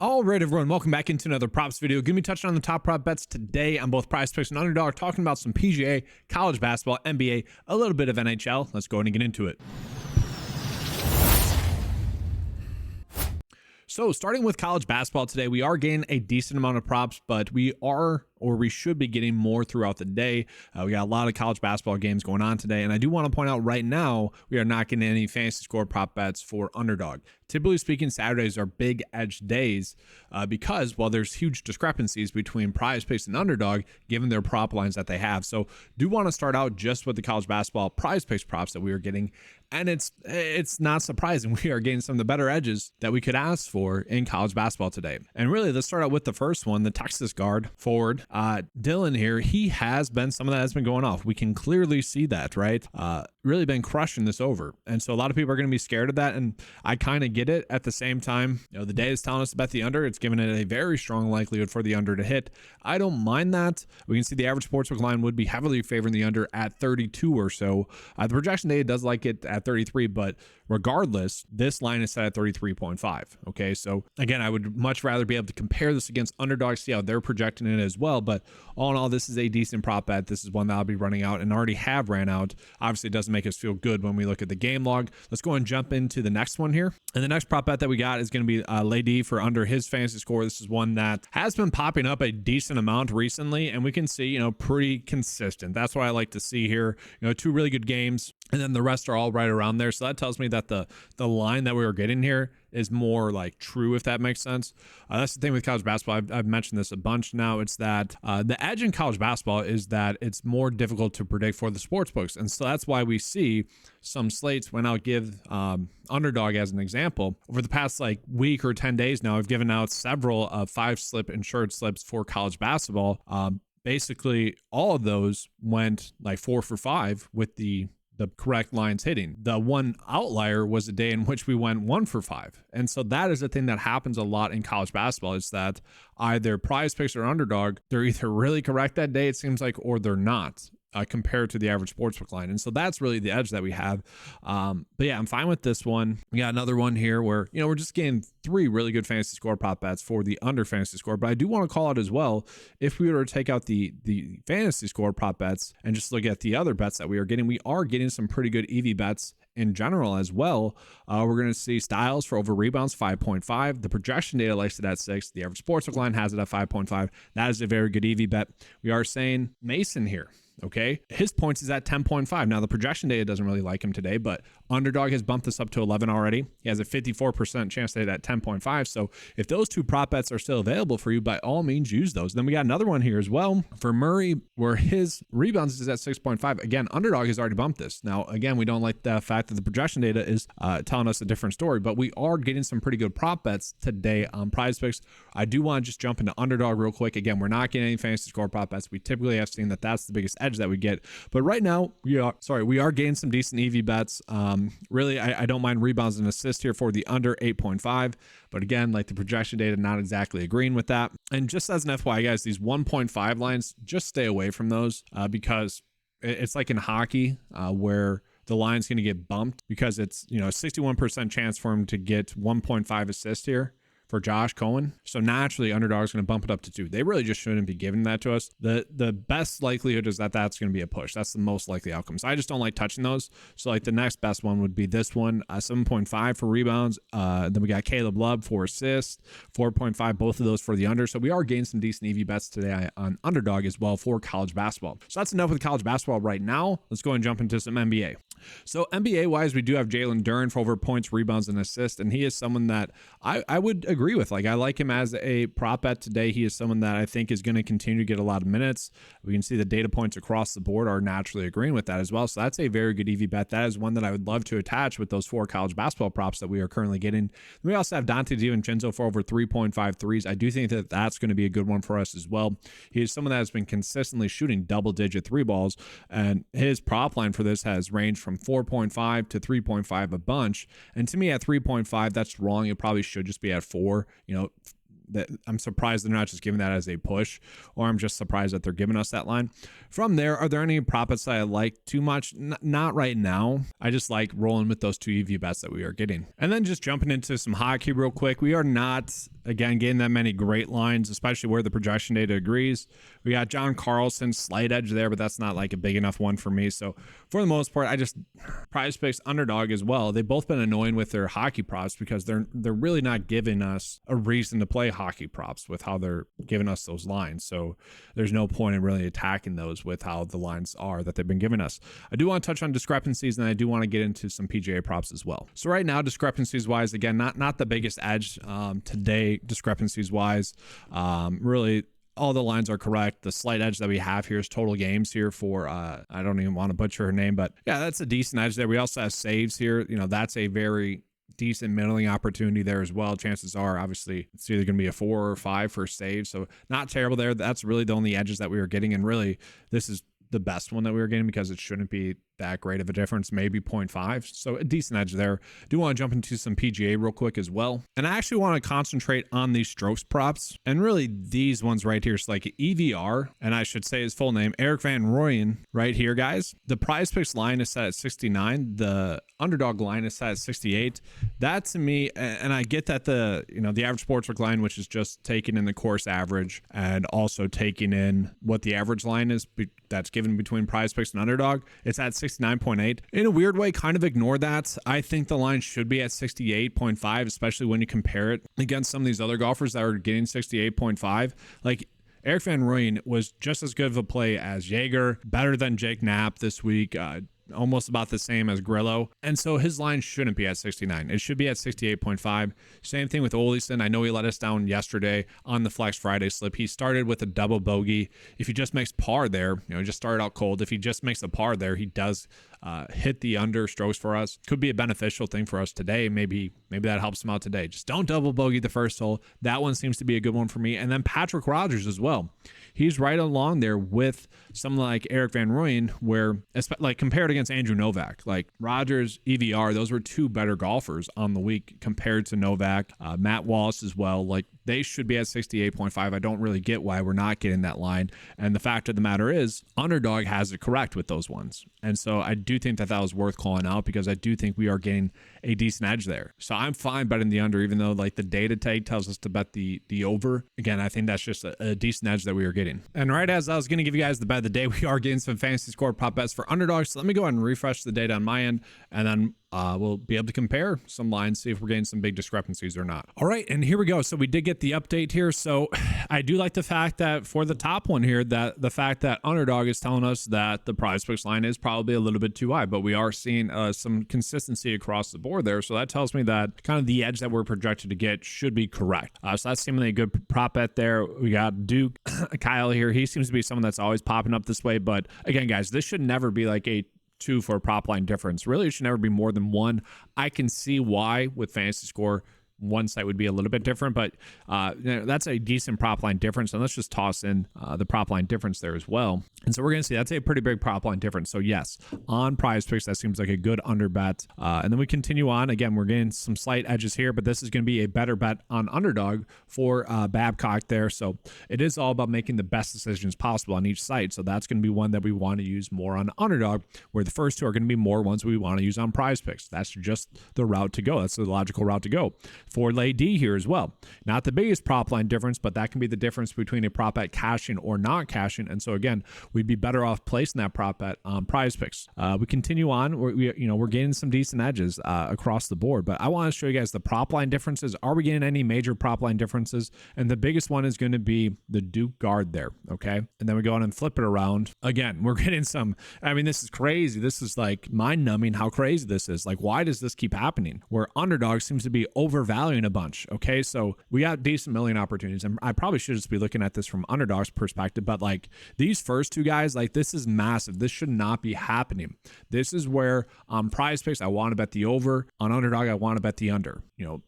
All right, everyone, welcome back into another props video. Gonna be touching on the top prop bets today on both PrizePicks and Underdog, talking about some PGA, college basketball, NBA, a little bit of NHL. Let's go ahead and get into it. So starting with college basketball today, we are getting a decent amount of props, but we should be getting more throughout the day. We got a lot of college basketball games going on today, and I do want to point out right now, we are not getting any fantasy score prop bets for Underdog. Typically speaking, Saturdays are big edge days because, well, there's huge discrepancies between PrizePicks and Underdog given their prop lines that they have. So do want to start out just with the college basketball PrizePicks props that we are getting, and it's not surprising. We are getting some of the better edges that we could ask for in college basketball today. And really, let's start out with the first one, the Texas guard forward. Dylan here, he has been, some of that has been going off. We can clearly see that, right? Really been crushing this over. And so a lot of people are going to be scared of that. And I kind of get it. At the same time, you know, the data is telling us to bet the under. It's giving it a very strong likelihood for the under to hit. I don't mind that. We can see the average sportsbook line would be heavily favoring the under at 32 or so. The projection data does like it at 33, but regardless, this line is set at 33.5. Okay, so again, I would much rather be able to compare this against Underdog, see how they're projecting it as well. But all in all, this is a decent prop bet. This is one that I'll be running out and already have ran out. Obviously, it doesn't make us feel good when we look at the game log. Let's go and jump into the next one here. And the next prop bet that we got is going to be Lady for under his fantasy score. This is one that has been popping up a decent amount recently, and we can see, you know, pretty consistent. That's what I like to see here. You know, two really good games, and then the rest are all right around there. So that tells me that the line that we were getting here is more like true, if that makes sense. That's the thing with college basketball. I've mentioned this a bunch now. It's that the edge in college basketball is that it's more difficult to predict for the sports books. And so that's why we see some slates. When I'll give Underdog as an example, over the past like week or 10 days now, I've given out several 5-slip insured slips for college basketball. Basically, all of those went like 4 for 5 with the correct lines hitting. The one outlier was a day in which we went 1 for 5. And so that is a thing that happens a lot in college basketball, is that either PrizePicks or Underdog, they're either really correct that day, it seems like, or they're not. Compared to the average sportsbook line. And so that's really the edge that we have. But yeah, I'm fine with this one. We got another one here where, you know, we're just getting 3 really good fantasy score prop bets for the under fantasy score. But I do want to call out as well, if we were to take out the fantasy score prop bets and just look at the other bets that we are getting some pretty good EV bets in general as well. We're going to see Styles for over rebounds, 5.5. The projection data likes it at 6. The average sportsbook line has it at 5.5. That is a very good EV bet. We are saying Mason here. Okay, his points is at 10.5. Now the projection data doesn't really like him today, but Underdog has bumped this up to 11 already. He has a 54% chance to hit at 10.5. So if those 2 prop bets are still available for you, by all means use those. Then we got another one here as well for Murray, where his rebounds is at 6.5. Again, Underdog has already bumped this. Now again, we don't like the fact that the projection data is telling us a different story, but we are getting some pretty good prop bets today on PrizePicks. I do want to just jump into Underdog real quick. Again, we're not getting any fantasy score prop bets. We typically have seen that that's the biggest edge that we get, but right now we are getting some decent EV bets. Really, I don't mind rebounds and assists here for the under 8.5, but again, like the projection data, not exactly agreeing with that. And just as an FYI, guys, these 1.5 lines, just stay away from those because it's like in hockey where the line's going to get bumped because it's, you know, a 61% chance for him to get 1.5 assists here for Josh Cohen. So naturally, Underdog's going to bump it up to 2. They really just shouldn't be giving that to us. The best likelihood is that that's going to be a push. That's the most likely outcome. So I just don't like touching those. So like the next best one would be this one, 7.5 for rebounds. Then we got Caleb Love for assists, 4.5, both of those for the under. So we are getting some decent EV bets today on Underdog as well for college basketball. So that's enough with college basketball right now. Let's go and jump into some NBA. So NBA wise, we do have Jalen Duren for over points, rebounds, and assists, and he is someone that I would agree with. Like, I like him as a prop bet today. He is someone that I think is going to continue to get a lot of minutes. We can see the data points across the board are naturally agreeing with that as well. So that's a very good EV bet. That is one that I would love to attach with those 4 college basketball props that we are currently getting. We also have Dante DiVincenzo for over 3.5 threes. I do think that that's going to be a good one for us as well. He is someone that has been consistently shooting double-digit 3 balls, and his prop line for this has ranged from 4.5 to 3.5 a bunch. And to me, at 3.5, that's wrong. It probably should just be at 4. You know, that I'm surprised they're not just giving that as a push, or I'm just surprised that they're giving us that line. From there, are there any prop bets that I like too much? Not right now. I just like rolling with those 2 EV bets that we are getting. And then just jumping into some hockey real quick. We are not again, getting that many great lines, especially where the projection data agrees. We got John Carlson, slight edge there, but that's not like a big enough one for me. So for the most part, PrizePicks Underdog as well. They've both been annoying with their hockey props because they're really not giving us a reason to play hockey props with how they're giving us those lines. So there's no point in really attacking those with how the lines are that they've been giving us. I do want to touch on discrepancies, and I do want to get into some PGA props as well. So right now, discrepancies wise, again, not the biggest edge today, discrepancies wise. Really, all the lines are correct. The slight edge that we have here is total games here for, I don't even want to butcher her name, but yeah, that's a decent edge there. We also have saves here. That's a very decent middling opportunity there as well. Chances are, obviously, it's either going to be a 4 or 5 for save. So not terrible there. That's really the only edges that we were getting. And really, this is the best one that we were getting because it shouldn't be that great of a difference, maybe 0.5. So a decent edge there. Do want to jump into some PGA real quick as well. And I actually want to concentrate on these strokes props and really these ones right here. So like EVR, and I should say his full name, Erik van Rooyen right here, guys. The PrizePicks line is set at 69. The underdog line is set at 68. That to me, and I get that the average sportsbook line, which is just taking in the course average and also taking in what the average line is that's given between PrizePicks and underdog, it's at 69.8. In a weird way, kind of ignore that. I think the line should be at 68.5, especially when you compare it against some of these other golfers that are getting 68.5. Like Erik van Rooyen was just as good of a play as Jaeger, better than Jake Knapp this week, almost about the same as Grillo. And so his line shouldn't be at 69. It should be at 68.5. Same thing with Olesen. I know he let us down yesterday on the Flex Friday slip. He started with a double bogey. If he just makes par there, just started out cold. If he just makes a par there, he does hit the under strokes for us. Could be a beneficial thing for us today. Maybe that helps him out today. Just don't double bogey the first hole. That one seems to be a good one for me. And then Patrick Rodgers as well. He's right along there with someone like Erik van Rooyen, where like compared against Andrew Novak, like Rodgers, EVR, those were two better golfers on the week compared to Novak. Matt Wallace as well. Like they should be at 68.5. I don't really get why we're not getting that line. And the fact of the matter is, underdog has it correct with those ones. And so I do think that was worth calling out because I do think we are getting a decent edge there. So I'm fine betting the under, even though like the data tag tells us to bet the over. Again, I think that's just a decent edge that we are getting. And right as I was going to give you guys the bet of the day, we are getting some fantasy score prop bets for underdogs. So let me go ahead and refresh the data on my end, and then we'll be able to compare some lines, see if we're getting some big discrepancies or not. All right, and here we go. So we did get the update here. So I do like the fact that for the top one here, that the fact that underdog is telling us that the PrizePicks line is probably a little bit too high, but we are seeing some consistency across the board there. So that tells me that kind of the edge that we're projected to get should be correct. So that's seemingly a good prop bet there. We got Duke Kyle here. He seems to be someone that's always popping up this way. But again, guys, this should never be like a 2 for a prop line difference. Really, it should never be more than 1. I can see why with fantasy score one site would be a little bit different, but that's a decent prop line difference. And let's just toss in the prop line difference there as well. And so we're going to see that's a pretty big prop line difference. So yes, on PrizePicks, that seems like a good under bet. And then we continue on. Again, we're getting some slight edges here, but this is going to be a better bet on underdog for Babcock there. So it is all about making the best decisions possible on each site. So that's going to be one that we want to use more on underdog, where the first two are going to be more ones we want to use on PrizePicks. That's just the route to go. That's the logical route to go. For Lay D here as well. Not the biggest prop line difference, but that can be the difference between a prop bet cashing or not cashing. And so again, we'd be better off placing that prop bet on PrizePicks. We continue on. We're getting some decent edges across the board, but I want to show you guys the prop line differences. Are we getting any major prop line differences? And the biggest one is going to be the Duke guard there. Okay. And then we go on and flip it around. Again, we're getting some, this is crazy. This is like mind numbing how crazy this is. Like, why does this keep happening? Where underdog seems to be overvaluing a bunch. Okay. So we got decent million opportunities. And I probably should just be looking at this from underdog's perspective, but like these first two guys, like this is massive. This should not be happening. This is where on PrizePicks, I want to bet the over. On underdog, I want to bet the under.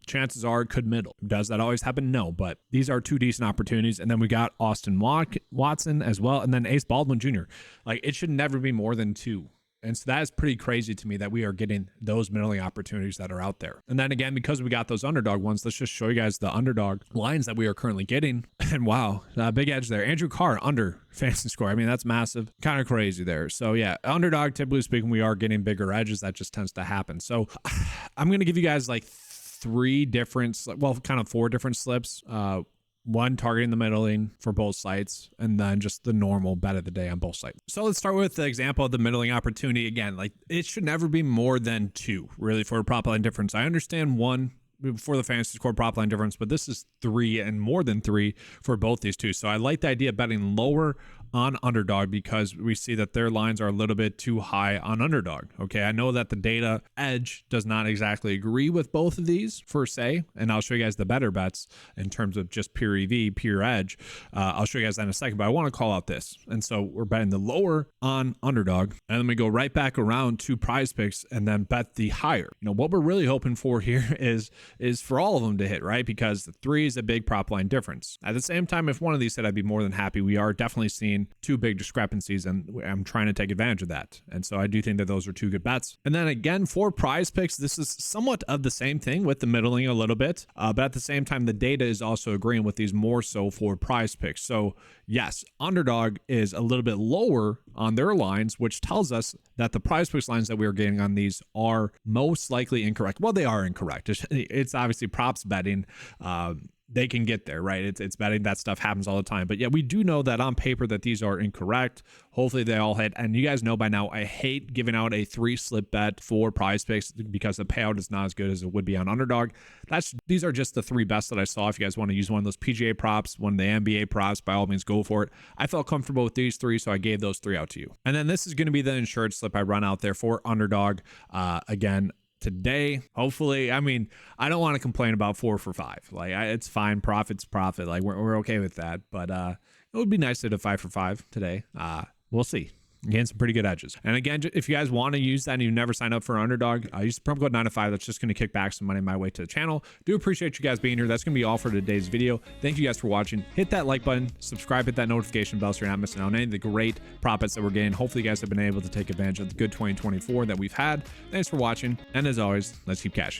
Chances are it could middle. Does that always happen? No, but these are two decent opportunities. And then we got Austin Watson as well. And then Ace Baldwin Jr. Like it should never be more than 2. And so that is pretty crazy to me that we are getting those middling opportunities that are out there. And then again, because we got those underdog ones, let's just show you guys the underdog lines that we are currently getting. And wow, big edge there. Andrew Carr under fantasy score. That's massive. Kind of crazy there. So yeah, underdog, typically speaking, we are getting bigger edges. That just tends to happen. So I'm going to give you guys like three different, well, kind of four different slips. One targeting the middling for both sites, and then just the normal bet of the day on both sites. So let's start with the example of the middling opportunity. Again, like it should never be more than two really for a prop line difference. I understand one for the fantasy score prop line difference, but this is three and more than three for both these two. So I like the idea of betting lower on underdog because we see that their lines are a little bit too high on underdog. Okay, I know that the data edge does not exactly agree with both of these per se, and I'll show you guys the better bets in terms of just pure EV, pure edge. I'll show you guys that in a second, but I want to call out this. And so we're betting the lower on underdog, and then we go right back around to prize picks and then bet the higher. You know, what we're really hoping for here is for all of them to hit, right? Because the three is a big prop line difference. At the same time, if one of these hit, I'd be more than happy. We are definitely seeing two big discrepancies, and I'm trying to take advantage of that. And so I do think that those are two good bets. And then again, for prize picks, this is somewhat of the same thing with the middling a little bit, but at the same time, the data is also agreeing with these more so for prize picks. So yes, underdog is a little bit lower on their lines, which tells us that the prize picks lines that we are getting on these are most likely incorrect. Well, they are incorrect. It's obviously props betting. They can get there, right? It's betting. That stuff happens all the time. But yeah, we do know that on paper that these are incorrect. Hopefully they all hit. And you guys know by now, I hate giving out a 3-slip bet for prize picks because the payout is not as good as it would be on underdog. These are just the 3 best that I saw. If you guys want to use one of those PGA props, one of the NBA props, by all means, go for it. I felt comfortable with these 3, so I gave those 3 out to you. And then this is going to be the insured slip I run out there for underdog. Again, today, hopefully, I mean, I don't want to complain about 4 for 5. Like, it's fine. Profit's profit. Like, we're okay with that. But it would be nice to hit a 5 for 5 today. We'll see. Again, some pretty good edges. And again, if you guys want to use that and you never sign up for underdog, use the promo code 905. That's just going to kick back some money my way to the channel. Do appreciate you guys being here. That's going to be all for today's video. Thank you guys for watching. Hit that like button, subscribe, hit that notification bell so you're not missing out on any of the great profits that we're getting. Hopefully you guys have been able to take advantage of the good 2024 that we've had. Thanks for watching. And as always, let's keep cashing.